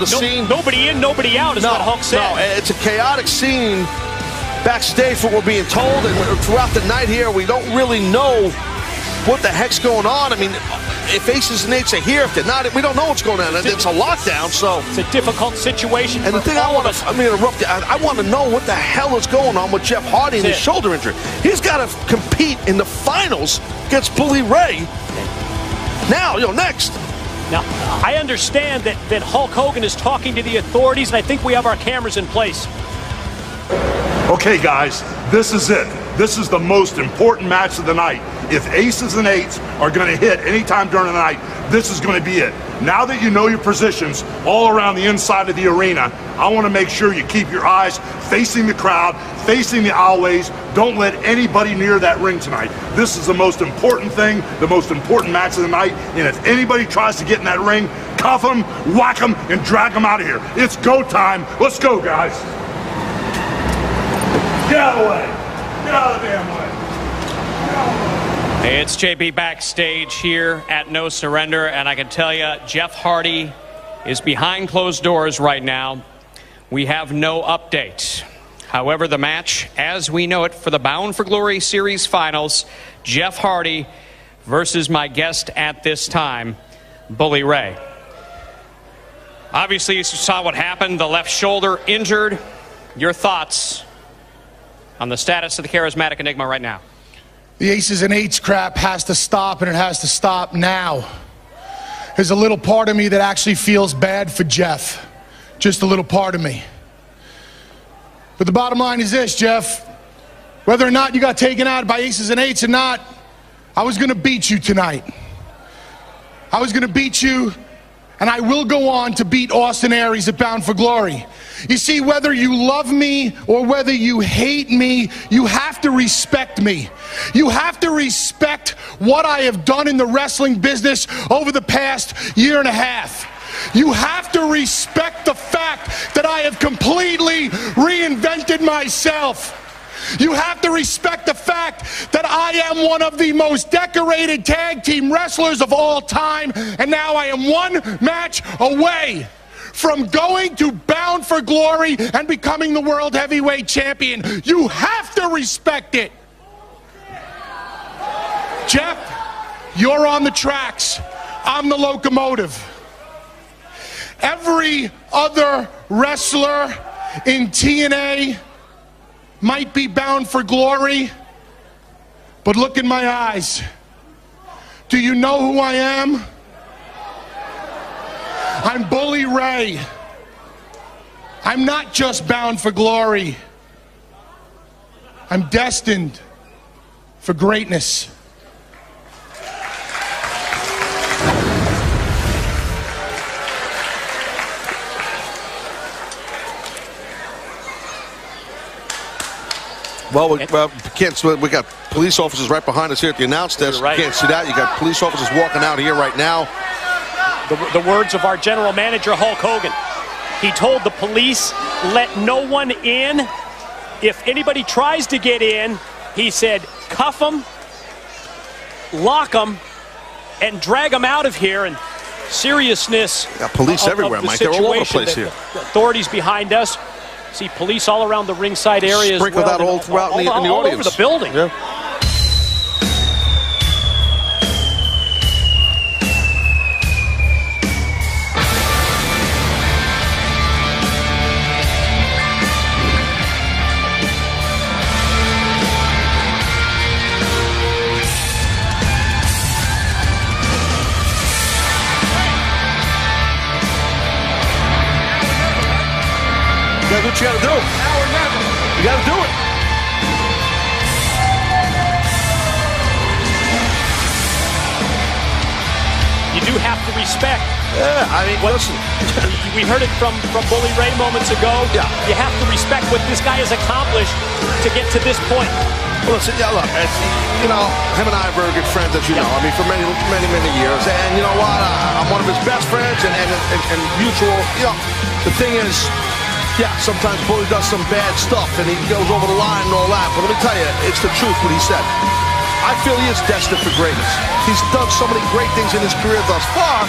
the scene. Nobody in, nobody out is what Hulk said. No, it's a chaotic scene backstage for what we're being told, and throughout the night here, we don't really know what the heck's going on. I mean, if aces and eights are here, if they're not, we don't know what's going on. It's a lockdown, so it's a difficult situation. And the thing I want to, interrupt you. I want to know what the hell is going on with Jeff Hardy and his shoulder injury. He's got to compete in the finals against Bully Ray. Now, next. Now, I understand that Hulk Hogan is talking to the authorities, and I think we have our cameras in place. Okay, guys, this is it. This is the most important match of the night. If aces and eights are going to hit anytime during the night, this is going to be it. Now that you know your positions all around the inside of the arena, I want to make sure you keep your eyes facing the crowd, facing the aisleways. Don't let anybody near that ring tonight. This is the most important thing, the most important match of the night. And if anybody tries to get in that ring, cuff them, whack them, and drag them out of here. It's go time. Let's go, guys. Get out of the way. Get out of the damn way. Get out of the way. It's JB backstage here at No Surrender, and I can tell you, Jeff Hardy is behind closed doors right now. We have no update. However, the match, as we know it for the Bound for Glory Series Finals, Jeff Hardy versus my guest at this time, Bully Ray. Obviously, you saw what happened, the left shoulder injured. Your thoughts on the status of the charismatic Enigma right now? The aces and eights crap has to stop, and it has to stop now. There's a little part of me that actually feels bad for Jeff. Just a little part of me. But the bottom line is this, Jeff. Whether or not you got taken out by aces and eights or not, I was going to beat you tonight. I was going to beat you, and I will go on to beat Austin Aries at Bound for Glory. You see, whether you love me or whether you hate me, you have to respect me. You have to respect what I have done in the wrestling business over the past year and a half. You have to respect the fact that I have completely reinvented myself. You have to respect the fact that I am one of the most decorated tag team wrestlers of all time, and now I am one match away from going to Bound for Glory and becoming the World Heavyweight Champion. You have to respect it. Jeff, you're on the tracks. I'm the locomotive. Every other wrestler in TNA might be bound for glory, but look in my eyes. Do you know who I am? I'm Bully Ray. I'm not just bound for glory. I'm destined for greatness. Well, we got police officers right behind us here at the announce desk. Right. You can't see that. You got police officers walking out here right now. The words of our general manager, Hulk Hogan. He told the police, let no one in. If anybody tries to get in, he said, cuff them, lock them, and drag them out of here. And seriousness. Got police everywhere, Mike. They're all over the place here. The authorities behind us. See police all around the ringside area as well. Sprinkled out all throughout in the audience. All over the building. Yeah. That's what you gotta do. You gotta do it. You do have to respect. Yeah, I mean, listen. We heard it from Bully Ray moments ago. Yeah. You have to respect what this guy has accomplished to get to this point. Well, listen, yeah, look, him and I are very good friends, as you know. I mean, for many, many, many years. And you know what? I'm one of his best friends and mutual. You know, the thing is, yeah, sometimes Bully does some bad stuff and he goes over the line and all that. But let me tell you, it's the truth what he said. I feel he is destined for greatness. He's done so many great things in his career thus far.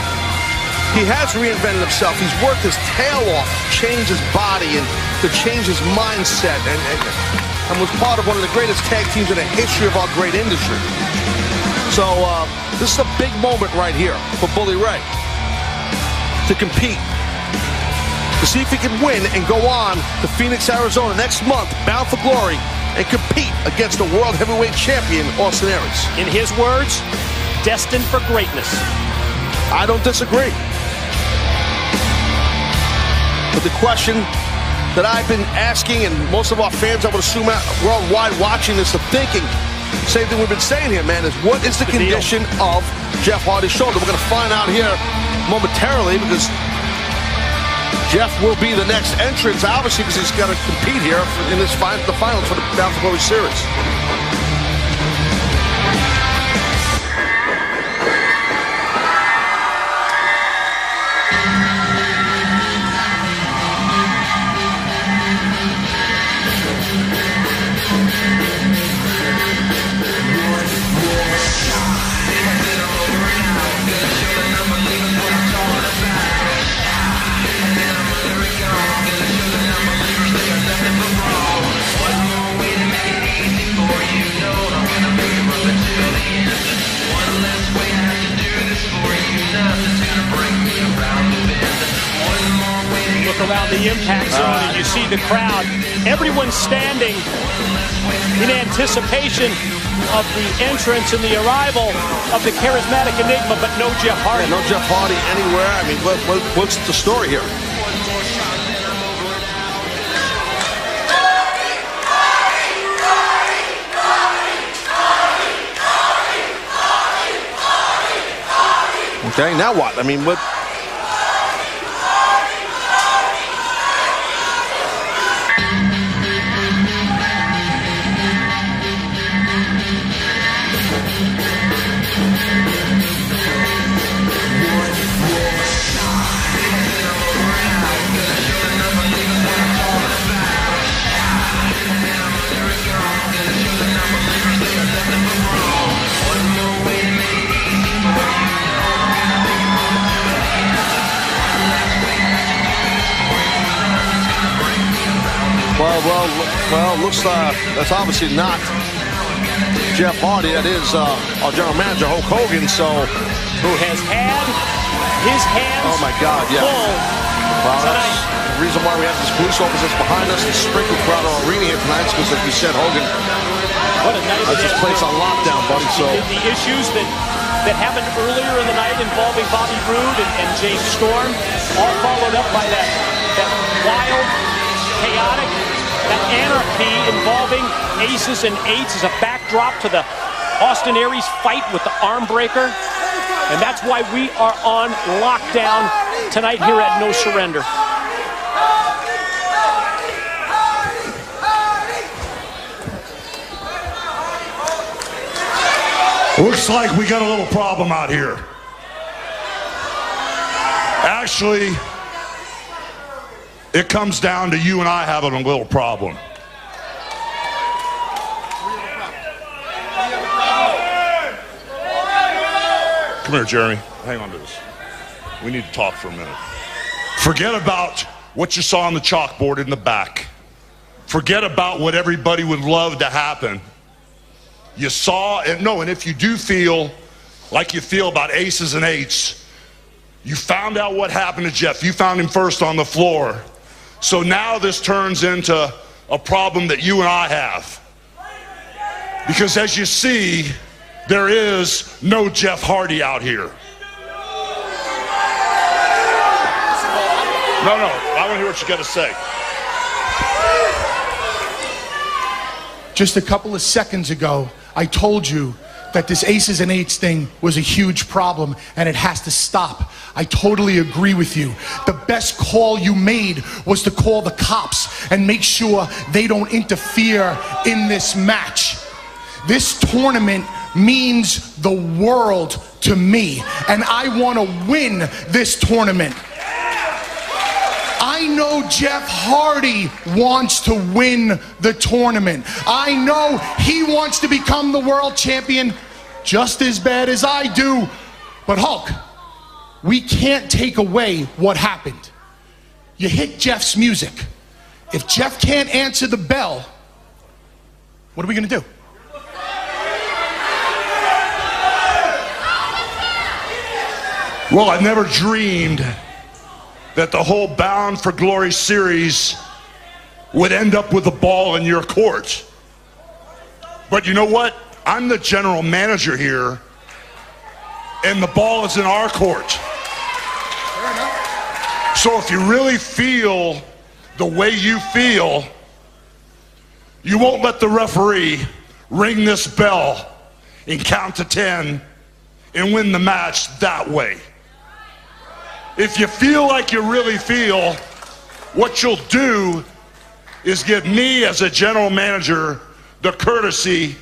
He has reinvented himself. He's worked his tail off to change his body and to change his mindset, and was part of one of the greatest tag teams in the history of our great industry. So this is a big moment right here for Bully Ray to compete, to see if he can win and go on to Phoenix, Arizona next month, bound for glory, and compete against the world heavyweight champion, Austin Aries. In his words, destined for greatness. I don't disagree. But the question that I've been asking, and most of our fans, I would assume worldwide watching this, are thinking, same thing we've been saying here, man, is what is the condition of Jeff Hardy's shoulder? We're going to find out here momentarily, because Jeff will be the next entrant, obviously, because he's got to compete here in the finals for the Bound for Glory series. Around the impact zone, and you see the crowd, everyone standing in anticipation of the entrance and the arrival of the charismatic enigma, but no Jeff Hardy. Yeah, no Jeff Hardy anywhere. I mean, what's the story here? Okay, now what? I mean, what? Well, looks that's obviously not Jeff Hardy. That is our general manager, Hulk Hogan. So, who has had his hands full. Well, that's the reason why we have these police officers behind us, the sprinkled crowd of our arena here tonight, because, like you said, Hogan, what a night this place on lockdown, buddy. So the issues that happened earlier in the night involving Bobby Roode and James Storm, all followed up by that wild, chaotic, that anarchy involving aces and eights as a backdrop to the Austin Aries fight with the arm breaker. And that's why we are on lockdown tonight here at No Surrender. Looks like we got a little problem out here. Actually, it comes down to you and I having a little problem. Come here, Jeremy. Hang on to this. We need to talk for a minute. Forget about what you saw on the chalkboard in the back. Forget about what everybody would love to happen. You saw, and if you do feel like you feel about aces and eights, you found out what happened to Jeff. You found him first on the floor. So now this turns into a problem that you and I have. Because as you see, there is no Jeff Hardy out here. No, I want to hear what you got to say. Just a couple of seconds ago, I told you that this aces and eights thing was a huge problem and it has to stop. I totally agree with you. The best call you made was to call the cops and make sure they don't interfere in this match. This tournament means the world to me, and I want to win this tournament. I know Jeff Hardy wants to win the tournament. I know he wants to become the world champion just as bad as I do. But Hulk, we can't take away what happened. You hit Jeff's music. If Jeff can't answer the bell, what are we going to do? Well, I never dreamed that the whole Bound for Glory series would end up with the ball in your court. But you know what? I'm the general manager here, and the ball is in our court. So if you really feel the way you feel, you won't let the referee ring this bell and count to 10 and win the match that way. If you feel like you really feel, what you'll do is give me as a general manager the courtesy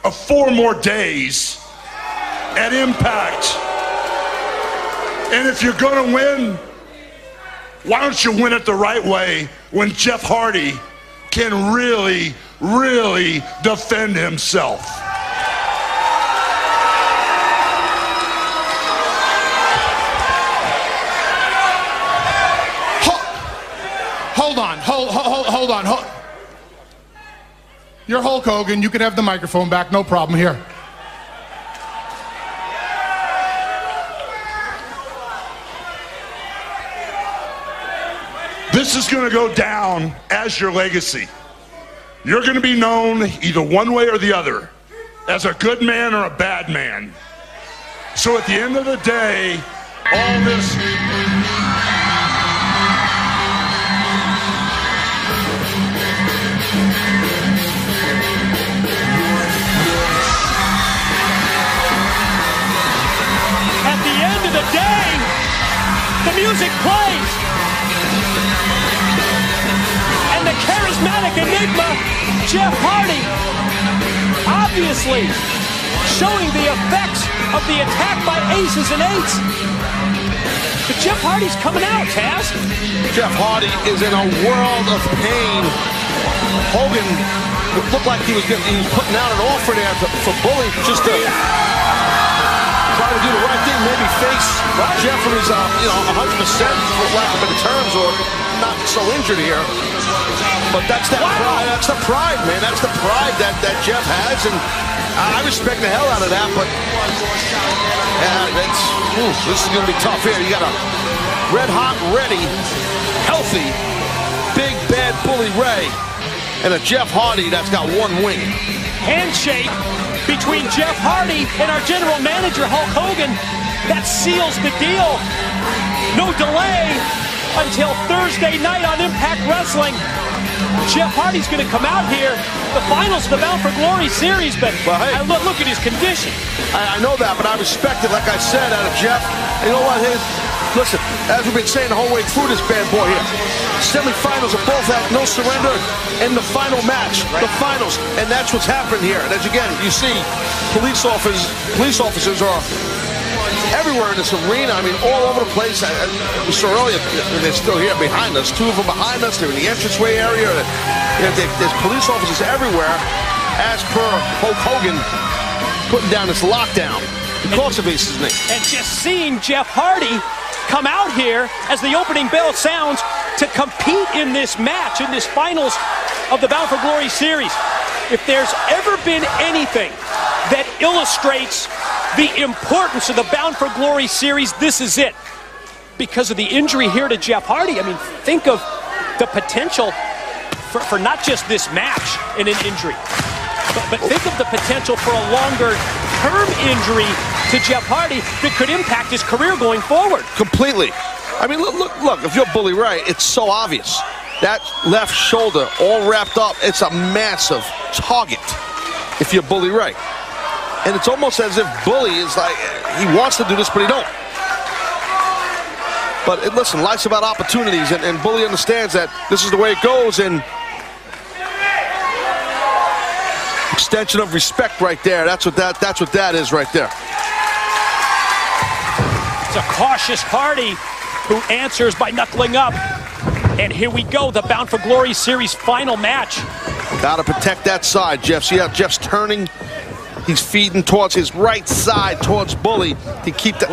of 4 more days at Impact. And if you're gonna win, why don't you win it the right way when Jeff Hardy can really, really defend himself? Hold on. You're Hulk Hogan. You can have the microphone back. No problem. Here. This is going to go down as your legacy. You're going to be known either one way or the other, as a good man or a bad man. So at the end of the day, all this... At the end of the day, the music plays. And the charismatic enigma, Jeff Hardy, obviously showing the effects of the attack by aces and eights. But Jeff Hardy's coming out, Taz. Jeff Hardy is in a world of pain. Hogan looked like he was putting out an offer there for Bully just to try to do the right thing, maybe face Jeff when he's 100%, for lack of better terms, or not so injured here. But that's that pride. That's the pride, man. That's the pride that Jeff has, and I respect the hell out of that. But this is going to be tough here. You got a red-hot, ready, healthy, big bad Bully Ray, and a Jeff Hardy that's got one wing. Handshake between Jeff Hardy and our general manager, Hulk Hogan. That seals the deal. No delay until Thursday night on Impact Wrestling. Jeff Hardy's going to come out here, the finals of the Bound for Glory series, but hey, look at his condition. I know that, but I respect it, like I said, out of Jeff. And you know what? Listen, as we've been saying the whole way through this bad boy here, semifinals are both at No Surrender, and the final match, the finals, and that's what's happening here. And as again, you see, police officers are everywhere in this arena. I mean, all over the place. We saw earlier, they're still here behind us. 2 of them behind us. They're in the entranceway area. There's police officers everywhere, as per Hulk Hogan putting down this lockdown because of his name. And just seeing Jeff Hardy come out here as the opening bell sounds to compete in this match, in this finals of the Bound for Glory series. If there's ever been anything that illustrates the importance of the Bound for Glory series, this is it. Because of the injury here to Jeff Hardy, I mean, think of the potential for not just this match in an injury, but think of the potential for a longer-term injury to Jeff Hardy that could impact his career going forward. Completely. I mean, look, if you're Bully Ray, it's so obvious. That left shoulder all wrapped up, it's a massive target if you're Bully Ray. And it's almost as if Bully is like, he wants to do this, but he don't. But listen, life's about opportunities, and Bully understands that this is the way it goes, and extension of respect right there. That's what that is right there. It's a cautious Hardy who answers by knuckling up. And here we go, the Bound for Glory series final match. Got to protect that side, Jeff. See how Jeff's turning? He's feeding towards his right side, towards Bully, to keep that.